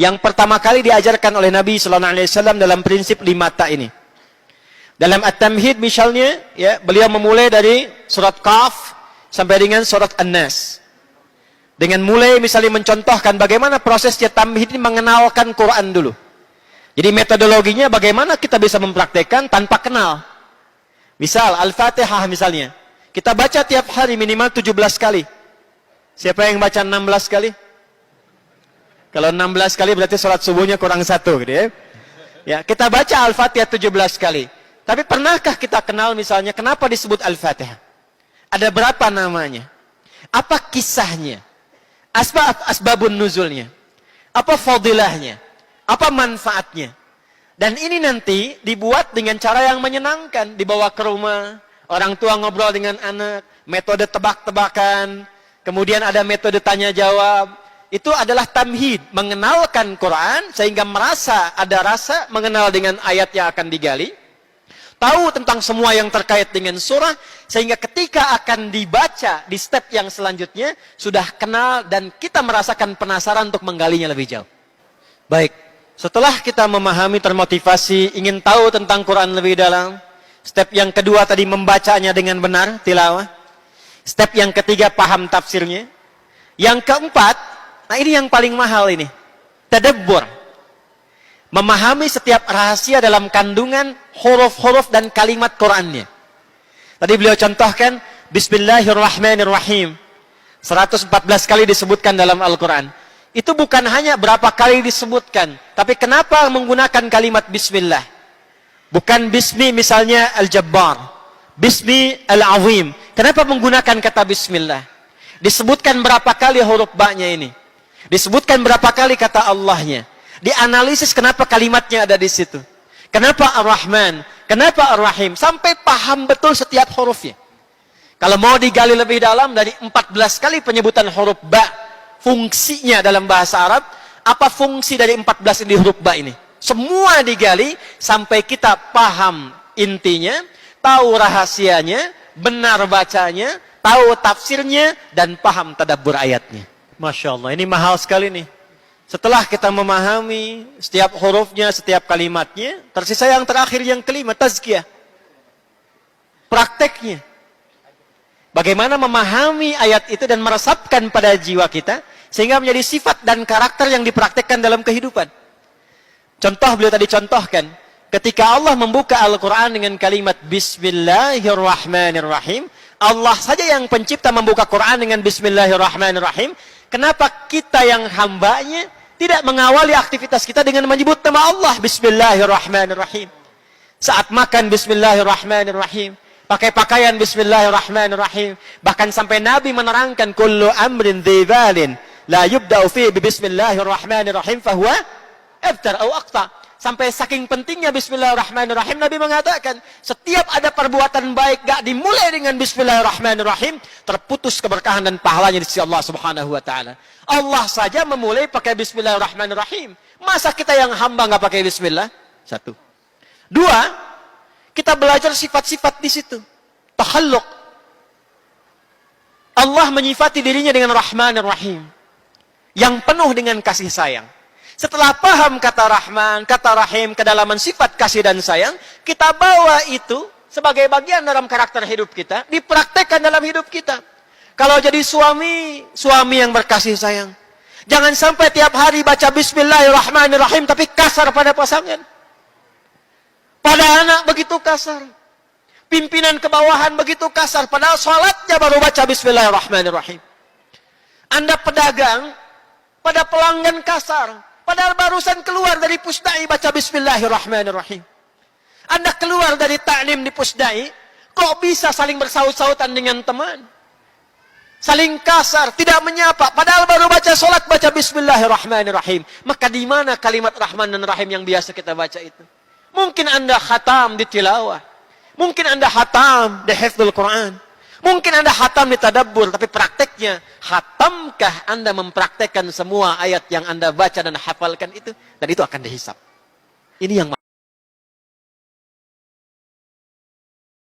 Yang pertama kali diajarkan oleh Nabi Sallallahu Alaihi Wasallam dalam prinsip 5 ta ini. Dalam At-Tamhid misalnya, ya, beliau memulai dari surat Qaf sampai dengan surat An-Nas. Dengan mulai misalnya mencontohkan bagaimana prosesnya tamhid ini mengenalkan Quran dulu. Jadi metodologinya bagaimana kita bisa mempraktekkan tanpa kenal. Misal Al-Fatihah misalnya. Kita baca tiap hari minimal 17 kali. Siapa yang baca 16 kali? Kalau 16 kali berarti sholat subuhnya kurang 1 gitu ya. Ya, kita baca Al-Fatihah 17 kali. Tapi pernahkah kita kenal misalnya kenapa disebut Al-Fatihah? Ada berapa namanya? Apa kisahnya? Asbabun nuzulnya? Apa fadilahnya? Apa manfaatnya? Dan ini nanti dibuat dengan cara yang menyenangkan. Dibawa ke rumah, orang tua ngobrol dengan anak, metode tebak-tebakan, kemudian ada metode tanya jawab. Itu adalah tamhid, mengenalkan Quran sehingga merasa ada rasa mengenal dengan ayat yang akan digali. Tahu tentang semua yang terkait dengan surah sehingga ketika akan dibaca di step yang selanjutnya sudah kenal dan kita merasakan penasaran untuk menggalinya lebih jauh. Baik, setelah kita memahami termotivasi ingin tahu tentang Quran lebih dalam, step yang kedua tadi membacanya dengan benar, tilawah. Step yang ketiga paham tafsirnya. Yang keempat, nah ini yang paling mahal ini. Tadabbur. Memahami setiap rahasia dalam kandungan huruf-huruf dan kalimat Qur'annya. Tadi beliau contohkan Bismillahirrahmanirrahim. 114 kali disebutkan dalam Al-Quran. Itu bukan hanya berapa kali disebutkan. Tapi kenapa menggunakan kalimat Bismillah? Bukan Bismi misalnya Al-Jabbar. Bismi Al-Azim. Kenapa menggunakan kata Bismillah? Disebutkan berapa kali huruf ba-nya ini? Disebutkan berapa kali kata Allahnya? Dianalisis kenapa kalimatnya ada di situ. Kenapa Ar-Rahman? Kenapa Ar-Rahim? Sampai paham betul setiap hurufnya. Kalau mau digali lebih dalam dari 14 kali penyebutan huruf ba, fungsinya dalam bahasa Arab, apa fungsi dari 14 ini huruf ba ini? Semua digali sampai kita paham intinya, tahu rahasianya, benar bacanya, tahu tafsirnya, dan paham tadabbur ayatnya. Masya Allah, ini mahal sekali nih. Setelah kita memahami setiap hurufnya, setiap kalimatnya, tersisa yang terakhir yang kelima, tazkiyah. Prakteknya. Bagaimana memahami ayat itu dan meresapkan pada jiwa kita, sehingga menjadi sifat dan karakter yang dipraktekkan dalam kehidupan. Contoh beliau tadi contohkan, ketika Allah membuka Al-Quran dengan kalimat Bismillahirrahmanirrahim, Allah saja yang pencipta membuka Quran dengan Bismillahirrahmanirrahim. Kenapa kita yang hambanya tidak mengawali aktivitas kita dengan menyebut nama Allah Bismillahirrahmanirrahim? Saat makan Bismillahirrahmanirrahim, pakai pakaian Bismillahirrahmanirrahim. Bahkan sampai Nabi menerangkan kullu amrin dzibalin la yubda'u fi Bismillahirrahmanirrahim fahuwa abtar au aqta. Sampai saking pentingnya Bismillahirrahmanirrahim, Nabi mengatakan, setiap ada perbuatan baik gak dimulai dengan Bismillahirrahmanirrahim, terputus keberkahan dan pahalanya di sisi Allah Subhanahu wa taala. Allah saja memulai pakai Bismillahirrahmanirrahim. Masa kita yang hamba gak pakai bismillah? 1. 2, kita belajar sifat-sifat di situ. Takhalluq. Allah menyifati dirinya dengan Rahmanir Rahim, yang penuh dengan kasih sayang. Setelah paham kata Rahman, kata Rahim, kedalaman sifat kasih dan sayang, kita bawa itu sebagai bagian dalam karakter hidup kita, dipraktekkan dalam hidup kita. Kalau jadi suami, suami yang berkasih sayang. Jangan sampai tiap hari baca Bismillahirrahmanirrahim, tapi kasar pada pasangan. Pada anak begitu kasar. Pimpinan kebawahan begitu kasar, padahal sholatnya baru baca Bismillahirrahmanirrahim. Anda pedagang, pada pelanggan kasar. Padahal barusan keluar dari pusdai baca Bismillahirrahmanirrahim. Anda keluar dari ta'lim di pusdai, kok bisa saling bersaut-sautan dengan teman? Saling kasar, tidak menyapa. Padahal baru baca solat baca Bismillahirrahmanirrahim. Maka di mana kalimat Rahman dan Rahim yang biasa kita baca itu? Mungkin Anda khatam di tilawah. Mungkin Anda khatam di hifdzul Quran. Mungkin Anda hatam di tadabbur, tapi prakteknya, hatamkah Anda mempraktekkan semua ayat yang Anda baca dan hafalkan itu? Dan itu akan dihisab. Ini yang